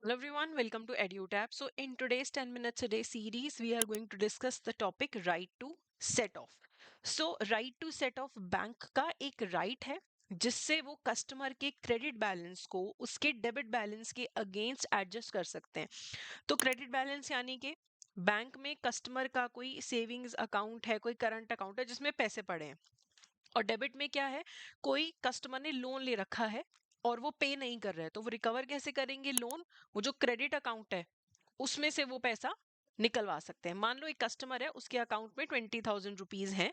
Hello everyone, welcome to EduTap. So in today's 10 minutes a day series, we are going to discuss the topic right to set off. So right to set off bank का एक right है जिससे वो customer के credit balance को उसके debit balance के against adjust कर सकते हैं। तो क्रेडिट बैलेंस यानी कि बैंक में कस्टमर का कोई सेविंग्स अकाउंट है, कोई करंट अकाउंट है जिसमें पैसे पड़े हैं। और डेबिट में क्या है, कोई कस्टमर ने लोन ले रखा है और वो पे नहीं कर रहा है, तो वो रिकवर कैसे करेंगे लोन? वो जो क्रेडिट अकाउंट है उसमें से वो पैसा निकलवा सकते हैं। मान लो एक कस्टमर है, उसके अकाउंट में 20,000 रुपीज हैं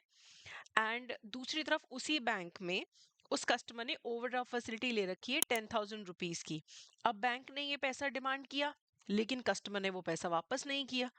एंड दूसरी तरफ उसी बैंक में उस कस्टमर ने ओवरड्राफ्ट फैसिलिटी ले रखी है 10,000 रुपीज की। अब बैंक ने ये पैसा डिमांड किया लेकिन कस्टमर ने वो पैसा वापस नहीं किया।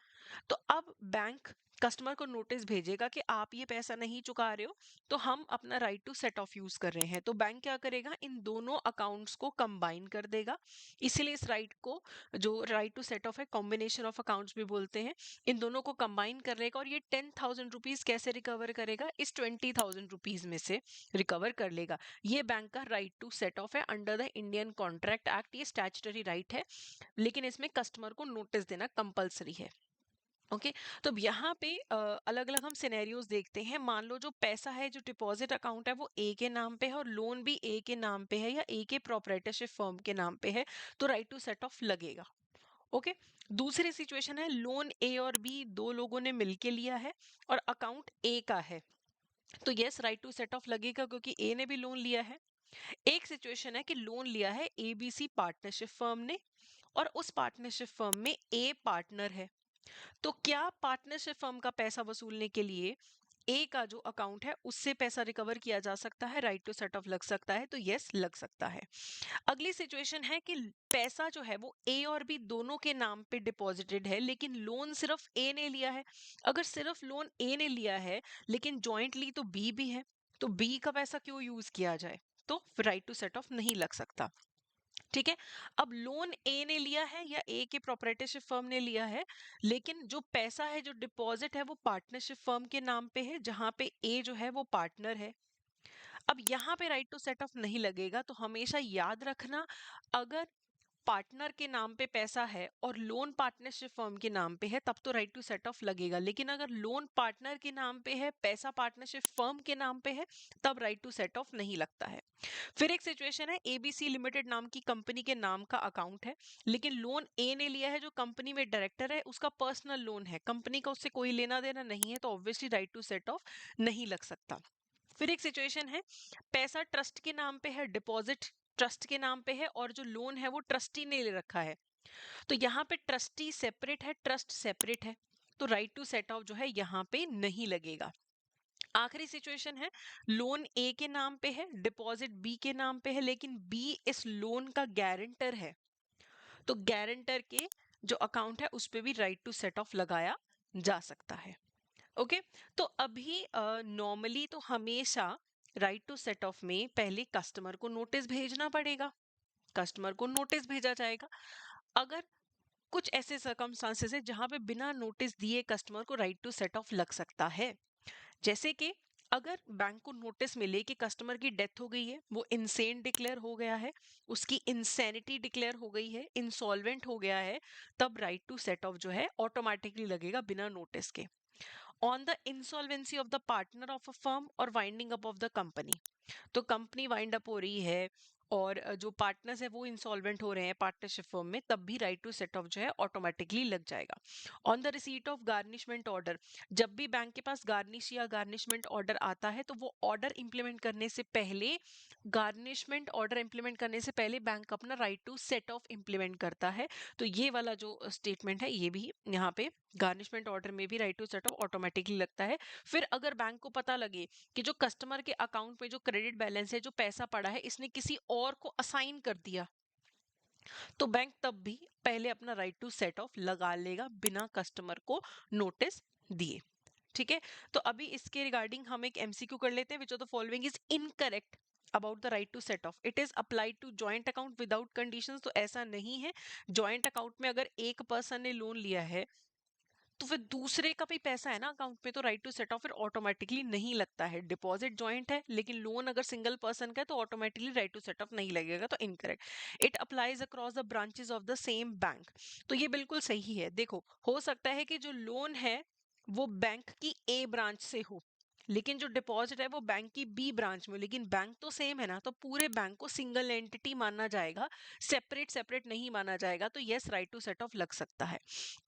तो अब बैंक कस्टमर को नोटिस भेजेगा कि आप ये पैसा नहीं चुका रहे हो, तो हम अपना right to set off use कर रहे हैं। तो बैंक क्या करेगा, इन दोनों अकाउंट्स को कंबाइन कर देगा। इसीलिए इस राइट को, जो राइट टू सेट ऑफ है, कॉम्बिनेशन ऑफ अकाउंट्स भी बोलते हैं। इन दोनों को कंबाइन कर लेगा और ये 10,000 रुपीज कैसे रिकवर करेगा? इस 20,000 रुपीज में से रिकवर कर लेगा। ये बैंक का राइट टू सेट ऑफ है under the Indian contract act. ये स्टैट्यूटरी राइट है, लेकिन इसमें कस्टमर को नोटिस देना कंपलसरी है। ओके। तो अब यहाँ पे अलग अलग हम सिनेरियोज देखते हैं। मान लो जो पैसा है, जो डिपॉजिट अकाउंट है, वो ए के नाम पे है और लोन भी ए के नाम पे है या ए के प्रोप्राइटरशिप फर्म के नाम पे है, तो राइट टू सेट ऑफ लगेगा। ओके। दूसरी सिचुएशन है, लोन ए और बी दो लोगों ने मिलके लिया है और अकाउंट ए का है, तो yes right to set off लगेगा क्योंकि ए ने भी लोन लिया है। एक सिचुएशन है कि लोन लिया है एबीसी पार्टनरशिप फर्म ने और उस पार्टनरशिप फर्म में ए पार्टनर है। तो क्या पार्टनरशिप फर्म का पैसा वसूलने के लिए ए का जो अकाउंट है उससे पैसा रिकवर किया जा सकता है? राइट टू सेट ऑफ लग सकता है? तो यस लग सकता है। अगली सिचुएशन है कि पैसा जो है वो ए और बी दोनों के नाम पे डिपॉजिटेड है लेकिन लोन सिर्फ ए ने लिया है। अगर सिर्फ लोन ए ने लिया है लेकिन जॉइंटली तो बी भी है, तो बी का पैसा क्यों यूज किया जाए? तो राइट टू सेट ऑफ नहीं लग सकता। ठीक है। अब लोन ए ने लिया है या ए के प्रोप्राइटरशिप फर्म ने लिया है, लेकिन जो पैसा है, जो डिपॉजिट है, वो पार्टनरशिप फर्म के नाम पे है जहां पे ए जो है वो पार्टनर है। अब यहाँ पे राइट टू सेट ऑफ नहीं लगेगा। तो हमेशा याद रखना, अगर पार्टनर के नाम पे पैसा है और लोन पार्टनरशिप फर्म के नाम पे है तब तो राइट टू सेट ऑफ लगेगा, लेकिन अगर लोन पार्टनर के नाम पे है, पैसा पार्टनरशिप फर्म के नाम पे है, तब राइट टू सेट ऑफ नहीं लगता है। फिर एक सिचुएशन है, एबीसी लिमिटेड नाम की कंपनी के नाम का अकाउंट है लेकिन लोन ए ने लिया है, जो कंपनी में डायरेक्टर है, उसका पर्सनल लोन है, कंपनी का उससे कोई लेना देना नहीं है, तो obviously right to set off नहीं लग सकता। फिर एक सिचुएशन है, पैसा ट्रस्ट के नाम पे है, डिपॉजिट ट्रस्ट के नाम पे है और जो लोन है वो ट्रस्टी ने ले रखा है, तो यहाँ पे ट्रस्टी सेपरेट है, ट्रस्ट सेपरेट है, तो राइट टू सेट ऑफ जो है यहाँ पे नहीं लगेगा। आखिरी सिचुएशन है, लोन ए के नाम पे है, डिपॉजिट बी के नाम पे है, लेकिन बी इस लोन का गारंटर है, तो गारंटर के जो अकाउंट है उस पे भी राइट टू सेट ऑफ लगाया जा सकता है। ओके। तो अभी नॉर्मली तो हमेशा राइट टू सेट ऑफ में पहले कस्टमर को नोटिस भेजना पड़ेगा, कस्टमर को नोटिस भेजा जाएगा। अगर कुछ ऐसे सर्कमस्टांसेस है जहां पे बिना नोटिस दिए कस्टमर को राइट टू सेट ऑफ लग सकता है, जैसे कि अगर बैंक को नोटिस मिले कि कस्टमर की डेथ हो गई है, वो इनसेन डिक्लेयर हो गया है, उसकी इंसैनिटी डिक्लेयर हो गई है, इंसॉल्वेंट हो गया है, तब राइट टू सेट ऑफ जो है ऑटोमेटिकली लगेगा बिना नोटिस के। On the insolvency of the partner of a firm और winding up of the company, तो कंपनी वाइंड अप हो रही है और जो पार्टनर्स है वो इंसॉल्वेंट हो रहे हैं पार्टनरशिप फर्म में, तब भी राइट टू सेट ऑफ जो है ऑटोमेटिकली लग जाएगा। On the receipt of garnishment order, जब भी बैंक के पास गार्निश या गार्निशमेंट ऑर्डर आता है तो वो ऑर्डर इंप्लीमेंट करने से पहले, गार्निशमेंट ऑर्डर इंप्लीमेंट करने से पहले बैंक अपना right to set off implement करता है। तो ये वाला जो स्टेटमेंट है ये भी यहाँ पे गार्निशमेंट ऑर्डर में भी right to set off automatically लगता है। फिर अगर बैंक को पता लगे कि जो कस्टमर के अकाउंट में जो क्रेडिट बैलेंस है, जो पैसा पड़ा है, इसने किसी और को असाइन कर दिया, तो बैंक तब भी पहले अपना राइट टू सेट ऑफ लगा लेगा बिना कस्टमर को नोटिस दिए। ठीक है। तो अभी इसके रिगार्डिंग हम एक एमसीक्यू कर लेते हैं, which of the following is incorrect about the right to set off. It is applied to joint account without conditions, तो ऐसा नहीं है। जॉइंट अकाउंट में अगर एक पर्सन ने लोन लिया है तो फिर दूसरे का भी पैसा है ना अकाउंट में, तो राइट टू सेट ऑफ फिर ऑटोमेटिकली नहीं लगता है। डिपॉजिट जॉइंट है लेकिन लोन अगर सिंगल पर्सन का है तो automatically right to set off नहीं लगेगा, तो incorrect. It applies across the branches of the same bank. तो ये बिल्कुल सही है। देखो, हो सकता है कि जो लोन है वो बैंक की ए ब्रांच से हो, लेकिन जो डिपॉजिट है वो बैंक की बी ब्रांच में, लेकिन बैंक तो सेम है ना, तो पूरे बैंक को सिंगल एंटिटी माना जाएगा, सेपरेट सेपरेट नहीं माना जाएगा। तो yes, right to set off लग सकता है।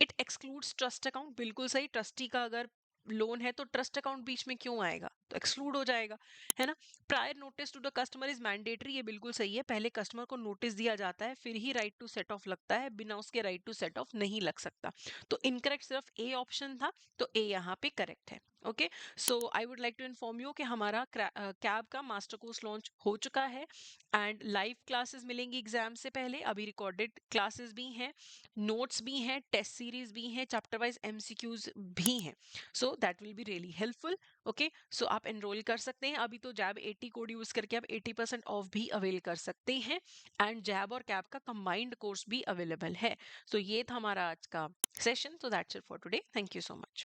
इट एक्सक्लूड्स ट्रस्ट अकाउंट, बिल्कुल सही। ट्रस्टी का अगर लोन है तो ट्रस्ट अकाउंट बीच में क्यों आएगा, तो एक्सक्लूड हो जाएगा, है ना। Prior notice to the customer is mandatory, ये बिल्कुल सही है। पहले कस्टमर को नोटिस दिया जाता है फिर ही राइट टू सेट ऑफ लगता है, बिना उसके राइट टू सेट ऑफ नहीं लग सकता। तो इनकरेक्ट सिर्फ ए ऑप्शन था, तो ए यहाँ पे करेक्ट है। Okay, so I would like to inform you कि हमारा कैब का मास्टर कोर्स लॉन्च हो चुका है एंड लाइव क्लासेस मिलेंगी एग्जाम से पहले। अभी रिकॉर्डेड क्लासेस भी हैं, नोट्स भी हैं, टेस्ट सीरीज भी हैं, चैप्टर वाइज एमसीक्यूज भी हैं। So that will be really helpful. Okay, so आप एनरोल कर सकते हैं। अभी तो जैब 80 कोड यूज करके आप 80% ऑफ भी अवेल कर सकते हैं एंड जैब और कैब का कंबाइंड कोर्स भी अवेलेबल है। सो ये था हमारा आज का session. So that's it for today. Thank you so much.